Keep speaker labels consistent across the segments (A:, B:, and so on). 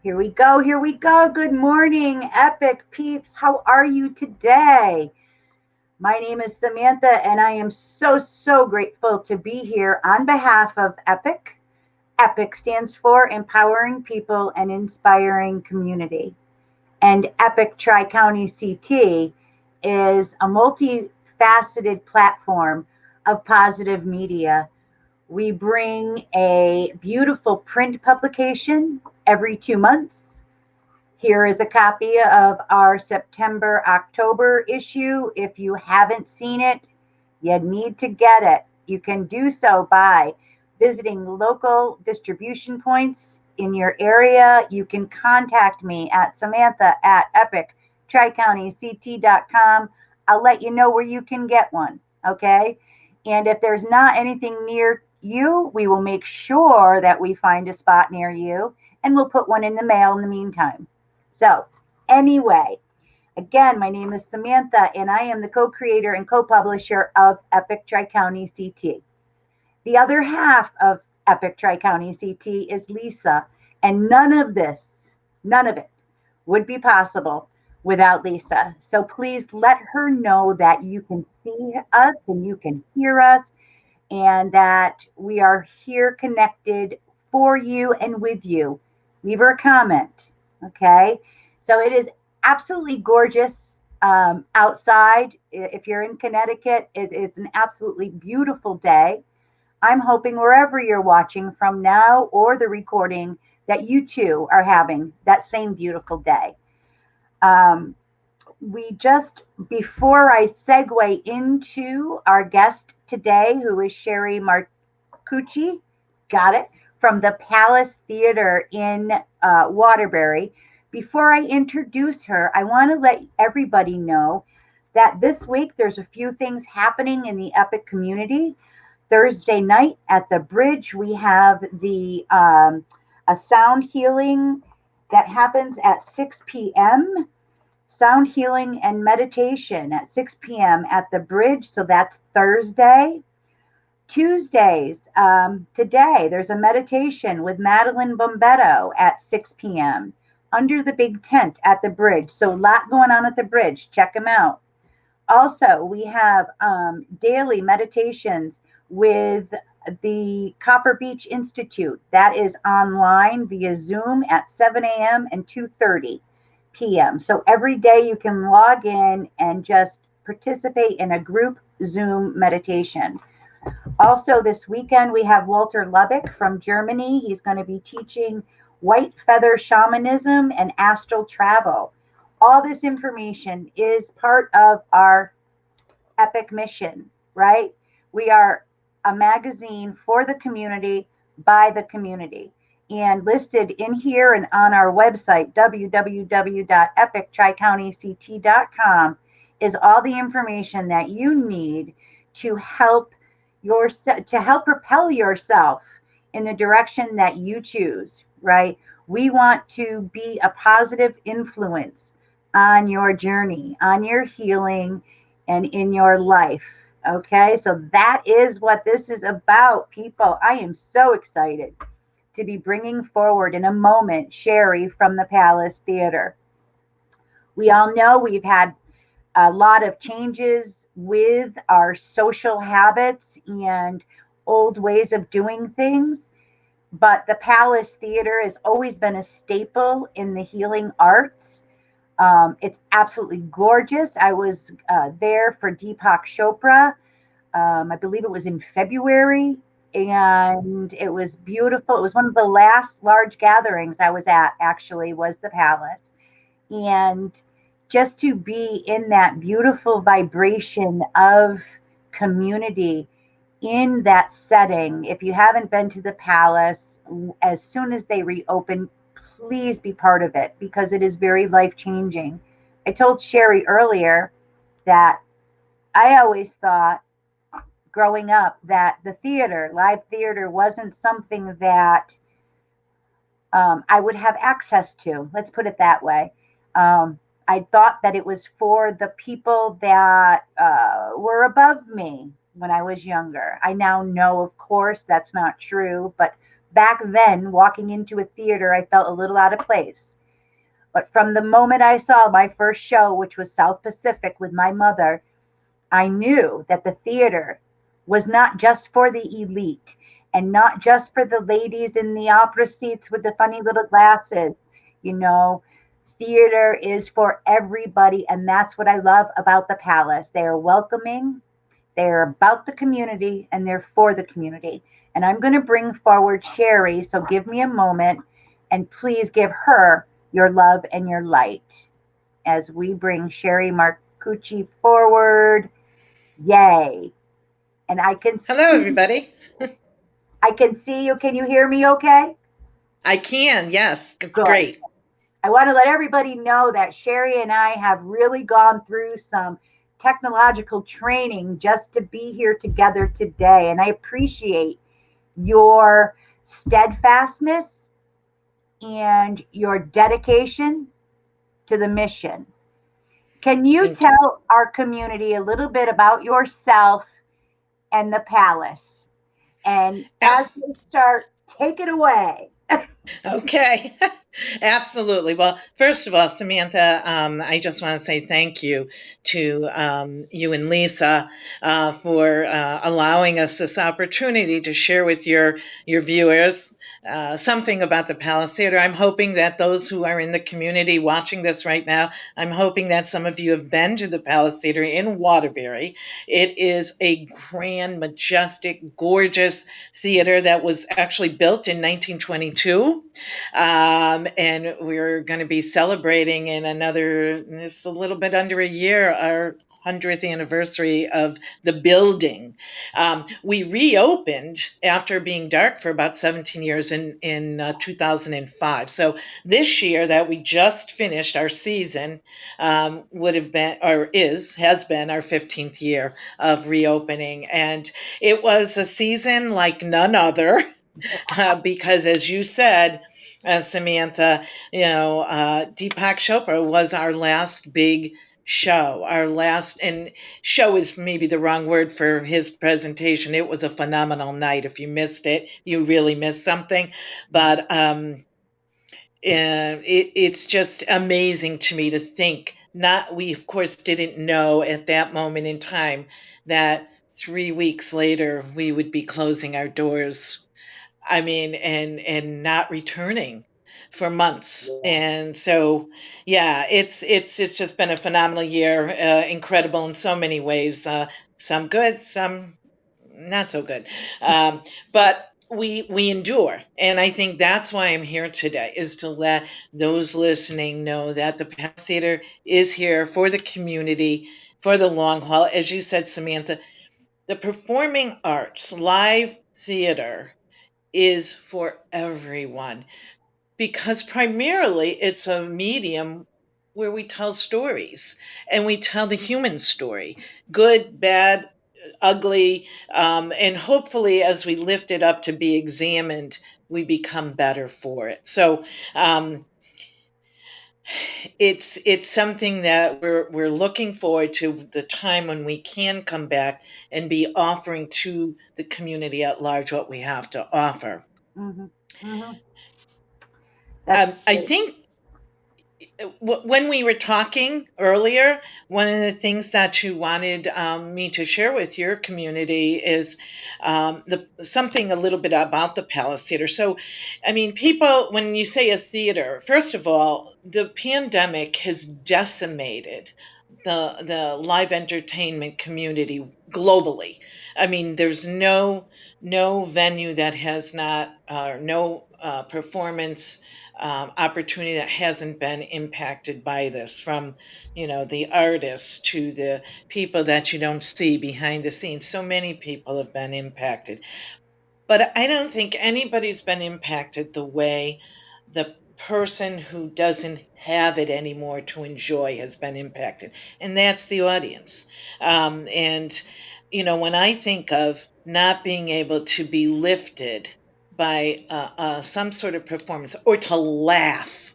A: Here we go. Here we go. Good morning, Epic peeps. How are you today? My name is Samantha, and I am so grateful to be here on behalf of Epic. Epic stands for Empowering People and Inspiring Community. And Epic Tri-County CT is a multifaceted platform of positive media. We bring a beautiful print publication every 2 months. Here is a copy of our September October issue. If you haven't seen it, you need to get it. You can do so by visiting local distribution points in your area. You can contact me at Samantha at TricountyCT.com. I'll let you know where you can get one. Okay. And if there's not anything near you, we will make sure that we find a spot near you and we'll put one in the mail in the meantime. So, anyway, again, my name is Samantha, and I am the co creator and co publisher of Epic Tri County CT. The other half of Epic Tri County CT is Lisa, and none of it would be possible without Lisa. So please let her know that you can see us and you can hear us, and that we are here connected for you and with you. Leave her a comment. Okay. So it is absolutely gorgeous outside. If you're in Connecticut, it is an absolutely beautiful day. I'm hoping wherever you're watching from now or the recording that you too are having that same beautiful day. Um, we just, before I segue into our guest today, who is Sharee Marcucci, got it, from the Palace Theater in Waterbury. Before I introduce her, I want to let everybody know that this week there's a few things happening in the Epic community. Thursday night at the Bridge, we have the a sound healing that happens at 6 p.m. Sound healing and meditation at 6 p.m. at the Bridge. So that's Thursday. Tuesdays, today, there's a meditation with Madeline Bombetto at 6 p.m. under the big tent at the Bridge. So a lot going on at the Bridge. Check them out. Also, we have daily meditations with the Copper Beach Institute. That is online via Zoom at 7 a.m. and 2:30 p.m. So every day you can log in and just participate in a group Zoom meditation. Also, this weekend, we have Walter Lubbock from Germany. He's going to be teaching white feather shamanism and astral travel. All this information is part of our Epic mission, right? We are a magazine for the community, by the community. And listed in here and on our website, www.epictricountyct.com, is all the information that you need to help to help propel yourself in the direction that you choose, right? We want to be a positive influence on your journey, on your healing, and in your life. Okay, so that is what this is about, people. I am so excited to be bringing forward in a moment Sharee from the Palace Theater. We all know we've had a lot of changes with our social habits and old ways of doing things. But the Palace Theater has always been a staple in the healing arts. It's absolutely gorgeous. I was there for Deepak Chopra. I believe it was in February, and it was beautiful. It was one of the last large gatherings I was at, actually, was the Palace. And just to be in that beautiful vibration of community in that setting. If you haven't been to the Palace, as soon as they reopen, please be part of it because it is very life changing. I told Sharee earlier that I always thought growing up that the theater, live theater, wasn't something that I would have access to. Let's put it that way. I thought that it was for the people that were above me when I was younger. I now know, of course, that's not true, but back then, walking into a theater, I felt a little out of place. But from the moment I saw my first show, which was South Pacific with my mother, I knew that the theater was not just for the elite and not just for the ladies in the opera seats with the funny little glasses. You know, theater is for everybody. And that's what I love about the Palace. They are welcoming, they're about the community, and they're for the community. And I'm going to bring forward Sharee. So give me a moment and please give her your love and your light as we bring Sharee Marcucci forward. Yay. And
B: Hello, everybody.
A: I can see you. Can you hear me okay?
B: I can, yes, it's
A: Good.
B: great.
A: I want to let everybody know that Sharee and I have really gone through some technological training just to be here together today. And I appreciate your steadfastness and your dedication to the mission. Can you
B: Thank you.
A: tell our community a little bit about yourself and the Palace? And as
B: Abs-
A: we start, take it away.
B: Okay, absolutely. Well, first of all, Samantha, I just want to say thank you to you and Lisa for allowing us this opportunity to share with your viewers something about the Palace Theater. I'm hoping that those who are in the community watching this right now, I'm hoping that some of you have been to the Palace Theater in Waterbury. It is a grand, majestic, gorgeous theater that was actually built in 1922. And we're going to be celebrating in another, just a little bit under a year, our 100th anniversary of the building. We reopened after being dark for about 17 years in 2005. So this year that we just finished our season would have been, or has been our 15th year of reopening. And it was a season like none other. Because as you said, Samantha, Deepak Chopra was our last big show. Our last, and show is maybe the wrong word for his presentation. It was a phenomenal night. If you missed it, you really missed something. But it's just amazing to me to think. Not we of course didn't know at that moment in time that 3 weeks later we would be closing our doors. I mean, and not returning for months.
A: Yeah.
B: And so, yeah, it's just been a phenomenal year, incredible in so many ways. Some good, some not so good, but we endure, and I think that's why I'm here today, is to let those listening know that the Palace Theater is here for the community for the long haul. As you said, Samantha, the performing arts, live theater is for everyone because primarily it's a medium where we tell stories and we tell the human story, good, bad, ugly, and hopefully as we lift it up to be examined, we become better for it. So um, it's something that we're looking forward to, the time when we can come back and be offering to the community at large what we have to offer.
A: Mm-hmm. Mm-hmm. That's
B: I
A: great.
B: think when we were talking earlier, one of the things that you wanted me to share with your community is something a little bit about the Palace Theater. So, I mean, people, when you say a theater, first of all, the pandemic has decimated the live entertainment community globally. I mean, there's no venue that has not, no performance opportunity that hasn't been impacted by this, from the artists to the people that you don't see behind the scenes. So many people have been impacted, but I don't think anybody's been impacted the way the person who doesn't have it anymore to enjoy has been impacted, and that's the audience. And when I think of not being able to be lifted by some sort of performance, or to laugh,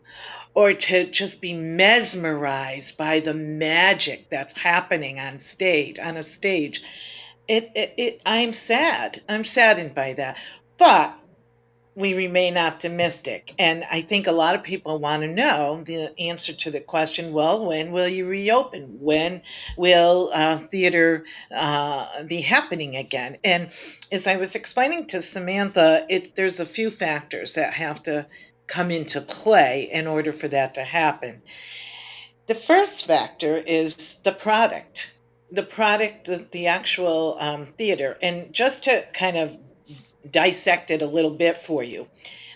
B: or to just be mesmerized by the magic that's happening on a stage, I'm saddened by that. But we remain optimistic. And I think a lot of people want to know the answer to the question, well, when will you reopen? When will theater be happening again? And as I was explaining to Samantha, there's a few factors that have to come into play in order for that to happen. The first factor is the actual theater. And just to kind of dissect it a little bit for you,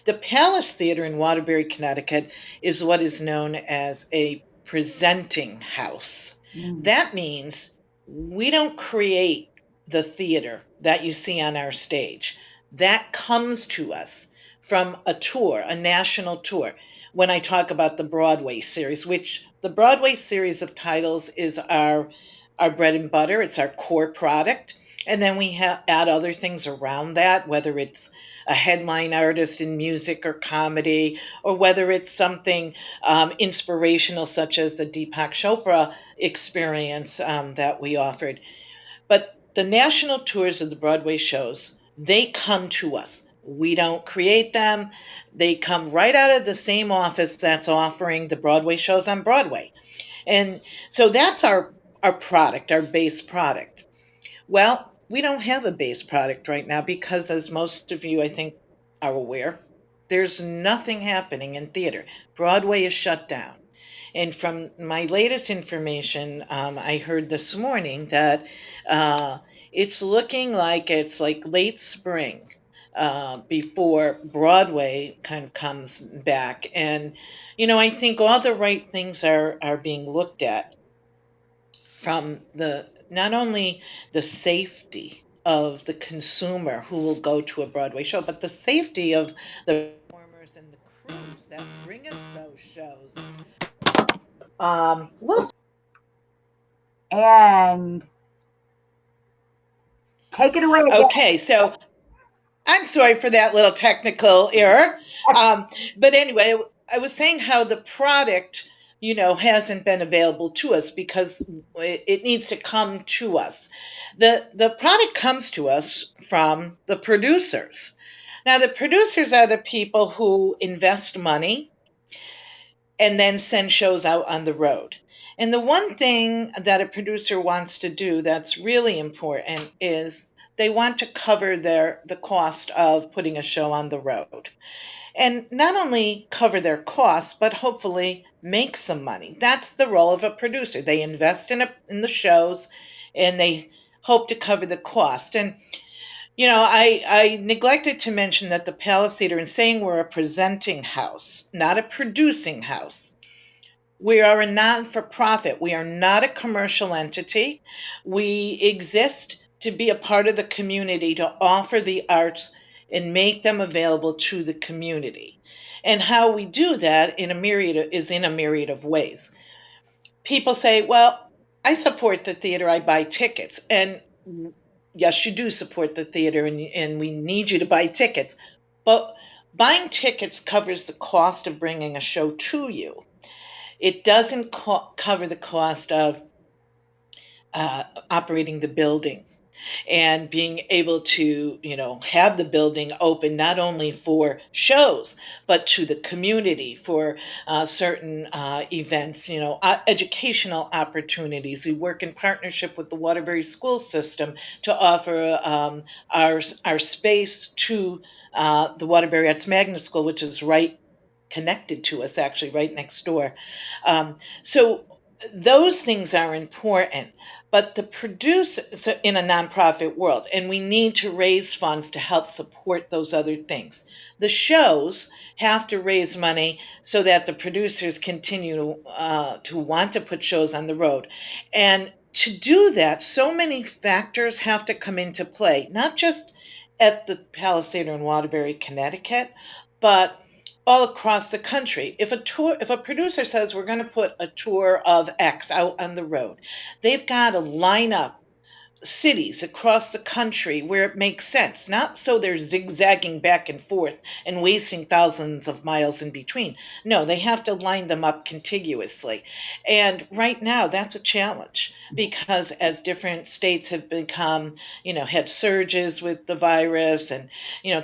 B: the Palace Theater in Waterbury, Connecticut is what is known as a presenting house.
A: Mm.
B: That means we don't create the theater that you see on our stage. That comes to us from a tour, a national tour. When I talk about the Broadway series, which the Broadway series of titles is our bread and butter, it's our core product. And then we add other things around that, whether it's a headline artist in music or comedy, or whether it's something inspirational, such as the Deepak Chopra experience that we offered. But the national tours of the Broadway shows, they come to us. We don't create them. They come right out of the same office that's offering the Broadway shows on Broadway. And so that's our product, our base product. Well, we don't have a base product right now because, as most of you, I think, are aware, there's nothing happening in theater. Broadway is shut down. And from my latest information, I heard this morning that uh, it's looking like it's like late spring before Broadway kind of comes back. And, I think all the right things are being looked at, from the not only the safety of the consumer who will go to a Broadway show, but the safety of the performers and the crews that bring us those shows. Well,
A: And take it away again.
B: okay, so I'm sorry for that little technical error. Um, but anyway, I was saying how the product, hasn't been available to us because it needs to come to us. The product comes to us from the producers. Now, the producers are the people who invest money and then send shows out on the road. And the one thing that a producer wants to do that's really important is they want to cover the cost of putting a show on the road. And not only cover their costs, but hopefully make some money. That's the role of a producer. They invest in the shows and they hope to cover the cost. And I neglected to mention that the Palace Theater, in saying we're a presenting house, not a producing house, we are a non for profit. We are not a commercial entity. We exist to be a part of the community, to offer the arts and make them available to the community. And how we do that is in a myriad of ways. People say, well, I support the theater, I buy tickets. And yes, you do support the theater, and we need you to buy tickets. But buying tickets covers the cost of bringing a show to you. It doesn't cover the cost of operating the building and being able to, have the building open not only for shows, but to the community for certain events, educational opportunities. We work in partnership with the Waterbury school system to offer our space to the Waterbury Arts Magnet School, which is right connected to us, actually, right next door. So those things are important, but the produce in a nonprofit world, and we need to raise funds to help support those other things. The shows have to raise money so that the producers continue to want to put shows on the road. And to do that, so many factors have to come into play, not just at the Palace Theater in Waterbury, Connecticut, but all across the country. If a producer says we're going to put a tour of X out on the road, they've got to line up cities across the country where it makes sense, not so they're zigzagging back and forth and wasting thousands of miles in between. No, they have to line them up contiguously. And right now, that's a challenge because as different states have become, had surges with the virus and,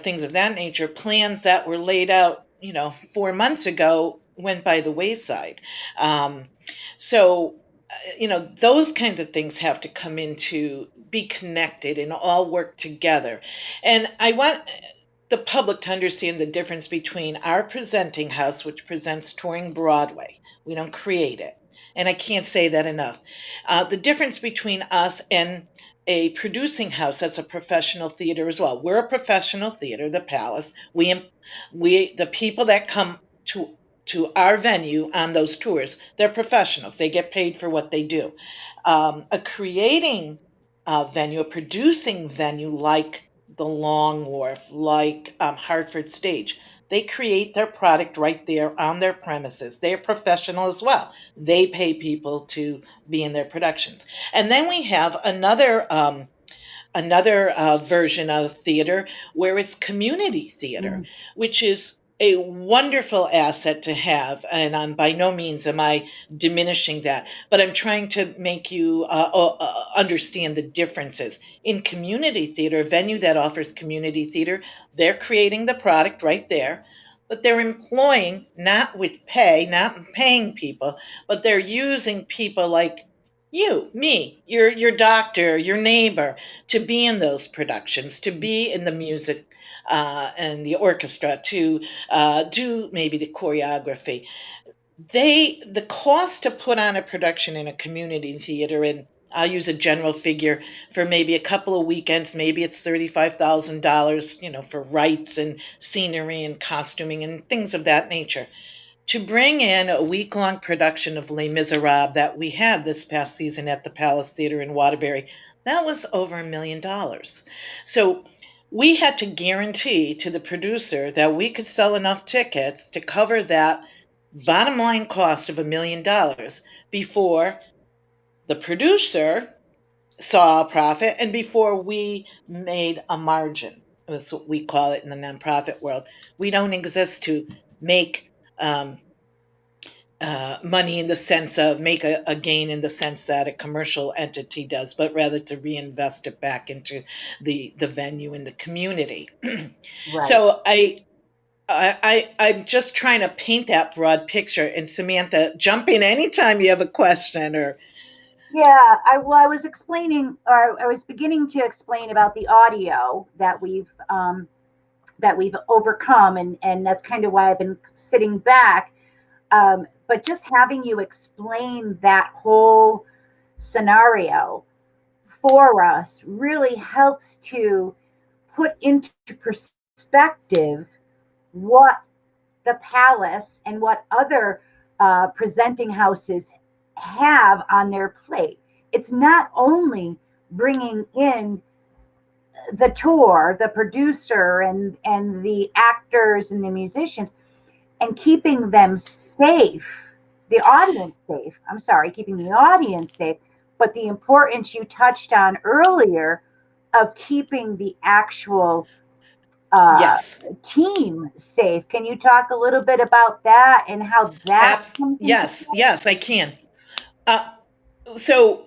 B: things of that nature, plans that were laid out, 4 months ago went by the wayside. Um, so those kinds of things have to come into be connected and all work together. And I want the public to understand the difference between our presenting house, which presents touring Broadway. We don't create it. And I can't say that enough. The difference between us and a producing house that's a professional theater as well. We're a professional theater, the Palace. The people that come to our venue on those tours, they're professionals. They get paid for what they do. A creating venue, a producing venue like the Long Wharf, like Hartford Stage, they create their product right there on their premises. They're professional as well. They pay people to be in their productions. And then we have another version of theater where it's community theater,
A: Mm.
B: which is a wonderful asset to have. And by no means am I diminishing that, but I'm trying to make you understand the differences. In community theater, a venue that offers community theater, they're creating the product right there. But they're employing, not with pay, not paying people, but they're using people like you, me, your doctor, your neighbor, to be in those productions, to be in the music and the orchestra, to do maybe the choreography. The cost to put on a production in a community theater, and I'll use a general figure for maybe a couple of weekends, maybe it's $35,000, for rights and scenery and costuming and things of that nature. To bring in a week-long production of Les Miserables that we had this past season at the Palace Theater in Waterbury, that was over $1 million. So we had to guarantee to the producer that we could sell enough tickets to cover that bottom line cost of $1 million before the producer saw a profit and before we made a margin. That's what we call it in the nonprofit world. We don't exist to make um, money in the sense of make a gain in the sense that a commercial entity does, but rather to reinvest it back into the venue and the community.
A: Right.
B: So I'm just trying to paint that broad picture. And Samantha, jump in anytime you have a question or
A: Yeah, I was explaining, or I was beginning to explain about the audio that we've overcome, and that's kind of why I've been sitting back. But just having you explain that whole scenario for us really helps to put into perspective what the Palace and what other presenting houses have on their plate. It's not only bringing in the tour, the producer, and the actors and the musicians, and keeping them safe, the audience safe. I'm sorry, keeping the audience safe, but the importance you touched on earlier of keeping the actual uh,
B: yes,
A: team safe. Can you talk a little bit about that and how that comes into
B: yes, yes, I can. Uh, so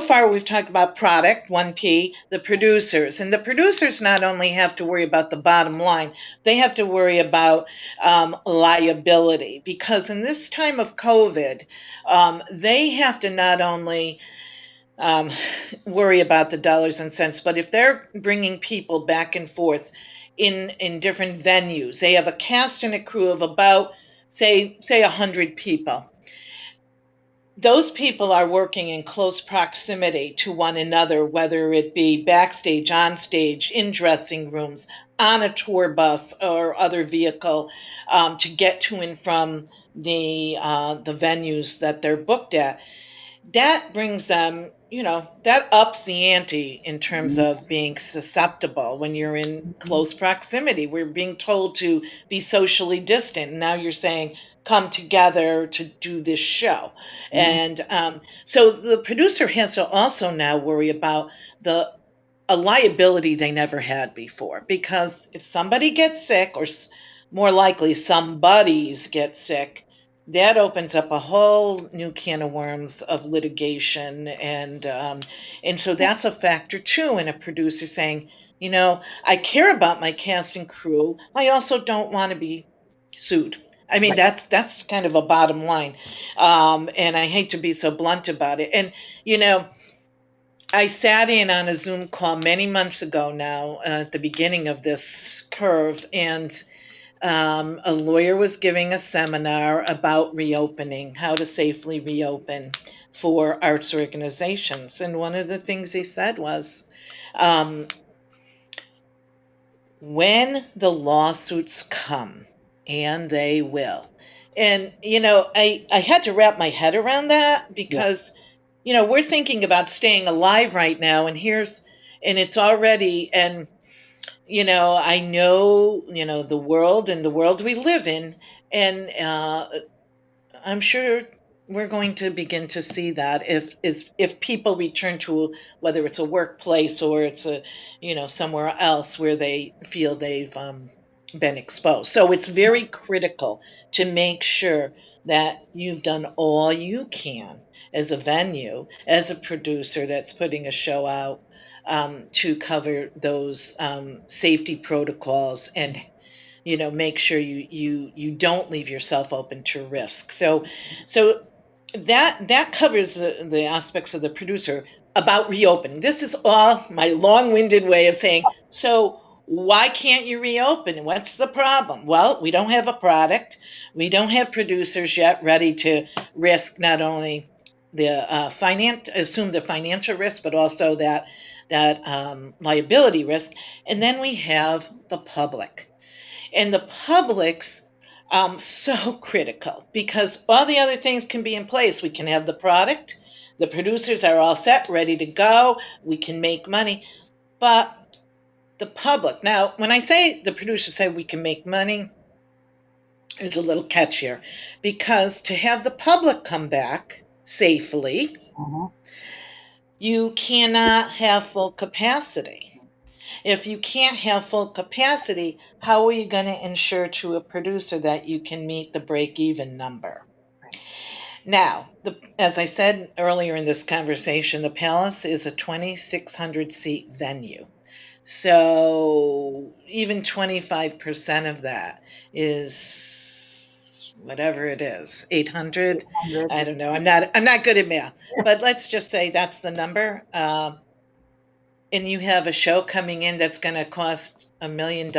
B: far we've talked about product 1P, the producers, and the producers not only have to worry about the bottom line, they have to worry about liability, because in this time of COVID, they have to not only um, worry about the dollars and cents, but if they're bringing people back and forth in different venues, they have a cast and a crew of about say 100 people. Those people are working in close proximity to one another, whether it be backstage, on stage, in dressing rooms, on a tour bus or other vehicle, to get to and from the venues that they're booked at. That brings them that ups the ante in terms of being susceptible when you're in close proximity. We're being told to be socially distant. And now you're saying, come together to do this show. And so the producer has to also now worry about the a liability they never had before, because if somebody gets sick, or more likely somebody's get sick, that opens up a whole new can of worms of litigation, and so that's a factor too in a producer saying, I care about my cast and crew, I also don't want to be sued. I mean,
A: Right.
B: that's kind of a bottom line, and I hate to be so blunt about it. And you know I sat in on a Zoom call many months ago now, at the beginning of this curve, and a lawyer was giving a seminar about reopening, how to safely reopen for arts organizations. And one of the things he said was, um, when the lawsuits come, and they will. And, I had to wrap my head around that,
A: Yeah.
B: because, we're thinking about staying alive right now. And it's already, and, I know, the world and the world we live in. And I'm sure we're going to begin to see that if people return to, whether it's a workplace or it's a somewhere else where they feel they've been exposed. So it's very critical to make sure that you've done all you can as a venue, as a producer that's putting a show out, to cover those safety protocols, and make sure you don't leave yourself open to risk. So that covers the aspects of the producer about reopening. This is all my long-winded way of saying, so why can't you reopen? What's the problem? Well, we don't have a product. We don't have producers yet ready to risk not only the assume the financial risk, but also that liability risk. And then we have the public, and the public's so critical, because all the other things can be in place. We can have the product, the producers are all set, ready to go, we can make money. But the public, now, when I say the producers say we can make money, there's a little catch here, because to have the public come back safely,
A: Uh-huh.
B: you cannot have full capacity. If you can't have full capacity, how are you going to ensure to a producer that you can meet the break even number? Now, as I said earlier in this conversation, the Palace is a 2,600 seat venue. So even 25% of that is whatever it is, 800.
A: 800.
B: I don't know. I'm not good at math, but let's just say that's the number. And you have a show coming in that's going to cost $1 million,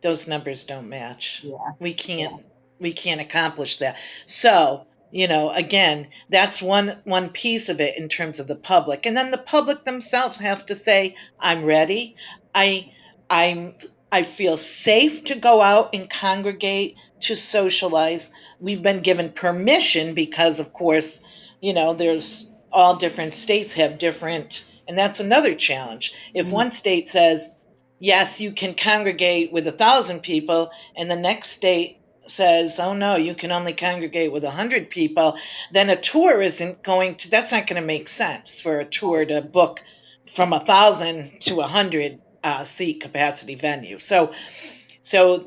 B: those numbers don't match.
A: Yeah.
B: We
A: Yeah.
B: can't we can't accomplish that. So, again, that's one piece of it in terms of the public. And then the public themselves have to say, I'm ready. I I'm I feel safe to go out and congregate, to socialize. We've been given permission because, of course, there's all different states have different, and that's another challenge. If
A: Mm.
B: one state says, yes, you can congregate with 1,000 people, and the next state says, oh no, you can only congregate with 100 people, then a tour isn't going to, that's not going to make sense for a tour to book from 1,000 to 100 seat capacity venue. So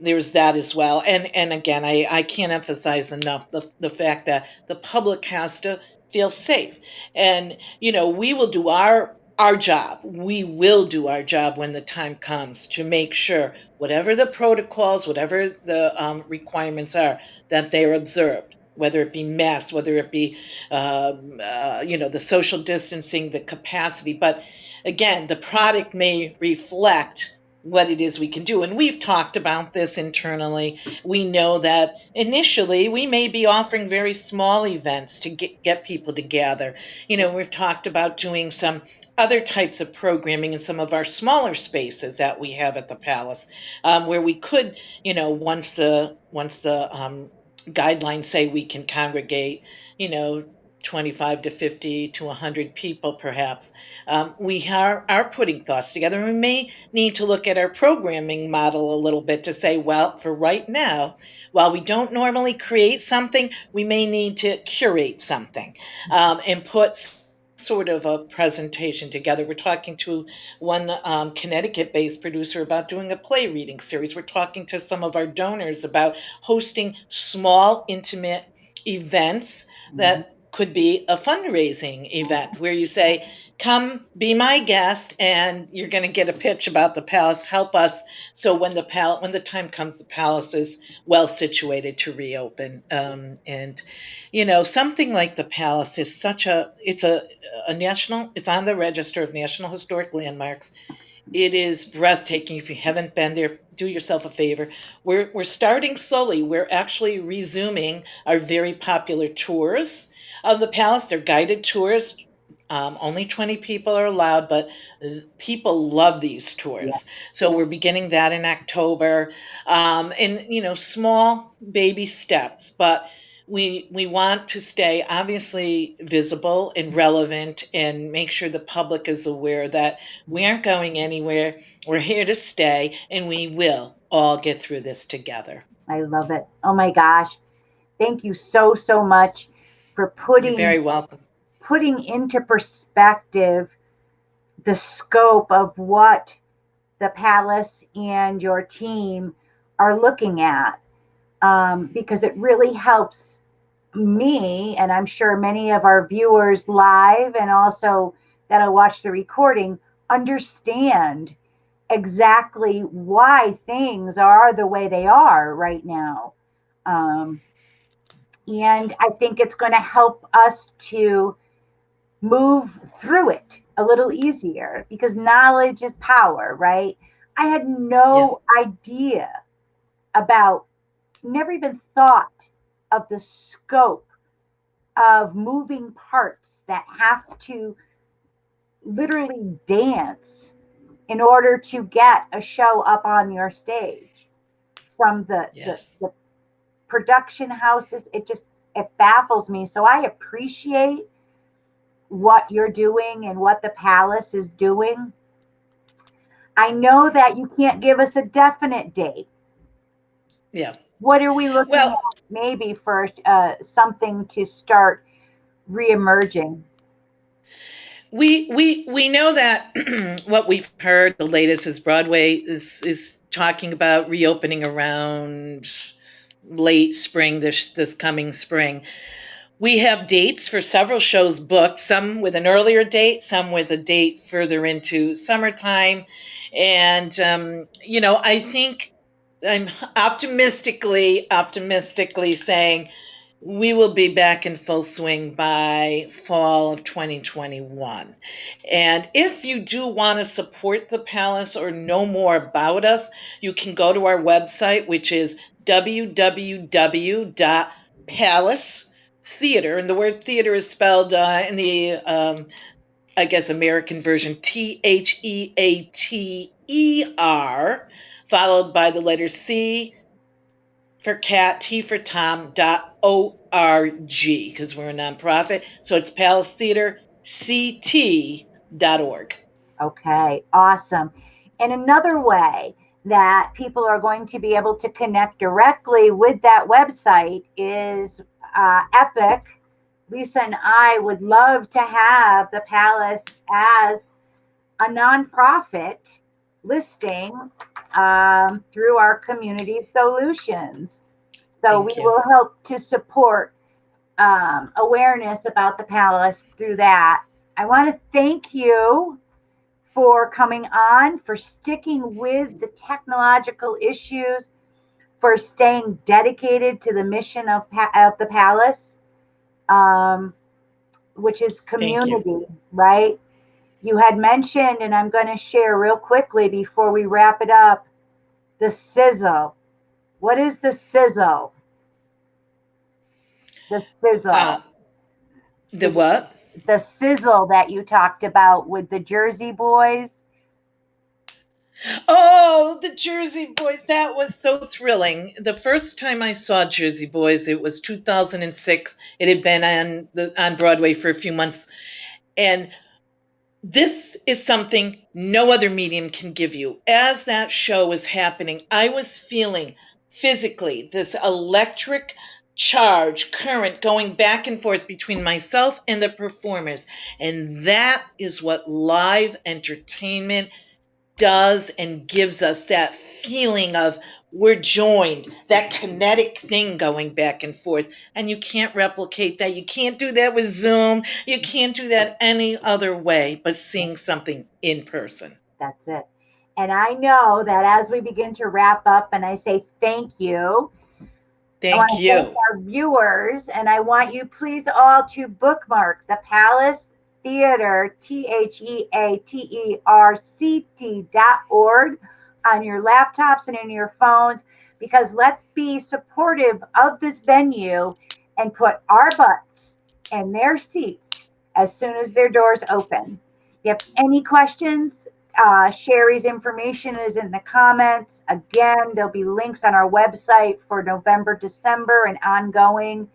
B: there's that as well. And again, I can't emphasize enough the fact that the public has to feel safe. And we will do our job. We will do our job when the time comes, to make sure whatever the protocols, whatever the requirements are, that they're observed. Whether it be masks, whether it be the social distancing, the capacity. But again, the product may reflect what it is we can do. And we've talked about this internally. We know that initially we may be offering very small events to get people to gather. We've talked about doing some other types of programming in some of our smaller spaces that we have at the Palace, where we could, once the guidelines say we can congregate, you know, 25 to 50 to 100 people, perhaps. We are putting thoughts together, and we may need to look at our programming model a little bit to say, well, for right now, while we don't normally create something, we may need to curate something and put sort of a presentation together. We're talking to one Connecticut-based producer about doing a play reading series. We're talking to some of our donors about hosting small, intimate events
A: Mhm.
B: that could be a fundraising event where you say, come be my guest and you're going to get a pitch about the palace. Help us so when the time comes, the palace is well situated to reopen. And something like the palace is it's a national, it's on the register of National Historic Landmarks. It is breathtaking. If you haven't been there, do yourself a favor. We're starting slowly. We're actually resuming our very popular tours of the palace. They're guided tours. Only 20 people are allowed, but people love these
A: Yeah,
B: tours. So we're beginning that in October, and small baby steps, but we want to stay obviously visible and relevant and make sure the public is aware that we aren't going anywhere. We're here to stay, and we will all get through this together.
A: I love it. Oh my gosh. Thank you so, so much for
B: You're very welcome.
A: putting into perspective the scope of what the palace and your team are looking at, because it really helps me, and I'm sure many of our viewers live and also that'll watch the recording, understand exactly why things are the way they are right now. Um, and I think it's going to help us to move through it a little easier because knowledge is power, right? I had
B: Yeah.
A: no idea about, never even thought of the scope of moving parts that have to literally dance in order to get a show up on your stage from
B: Yes.
A: the production houses. It baffles me. So I appreciate what you're doing and what the palace is doing. I know that you can't give us a definite date.
B: Yeah.
A: What are we looking
B: Well,
A: at maybe for something to start reemerging?
B: we know that what we've heard the latest is Broadway is talking about reopening around late spring, this coming spring. We have dates for several shows booked, some with an earlier date, some with a date further into summertime. And, I think I'm optimistically saying we will be back in full swing by fall of 2021. And if you do want to support the palace or know more about us, you can go to our website, which is www.palacetheater, and the word theater is spelled in the, I guess, American version, Theater, followed by the letter C for cat, T for Tom, .org, because we're a nonprofit. So it's palacetheaterct.org.
A: Okay, awesome. And another way that people are going to be able to connect directly with that website is Epic. Lisa and I would love to have the Palace as a nonprofit listing through our community solutions. So we
B: Thank you.
A: will help to support awareness about the Palace through that. I want to thank you for coming on, for sticking with the technological issues, for staying dedicated to the mission of the Palace, um, which is
B: Thank you.
A: community, right? You had mentioned, and I'm going to share real quickly before we wrap it up, the sizzle. What is the sizzle? The
B: Uh,
A: sizzle.
B: the
A: Did you,
B: what?
A: the sizzle that you talked about with the Jersey boys?
B: Oh, the Jersey Boys. That was so thrilling. The first time I saw Jersey Boys, it was 2006. It had been on Broadway for a few months. And this is something no other medium can give you. As that show was happening, I was feeling physically this electric charge, current going back and forth between myself and the performers. And that is what live entertainment does and gives us, that feeling of we're joined, that kinetic thing going back and forth. And you can't replicate that. You can't do that with Zoom. You can't do that any other way but seeing something in person.
A: That's it. And I know that as we begin to wrap up and I say thank you, I want
B: Thank
A: to thank
B: you.
A: our viewers, and I want you please all to bookmark the Palace Theater, TheaterCT.org on your laptops and in your phones, because let's be supportive of this venue and put our butts in their seats as soon as their doors open. If you have any questions, Sharee's information is in the comments. Again, there'll be links on our website for November, December, and ongoing.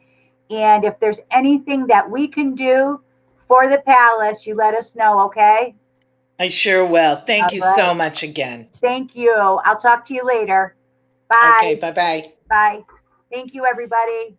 A: And if there's anything that we can do for the palace, you let us know, okay?
B: I sure will. Thank
A: All
B: you
A: right.
B: so much again.
A: Thank you. I'll talk to you later. Bye.
B: Okay, bye bye.
A: Bye. Thank you, everybody.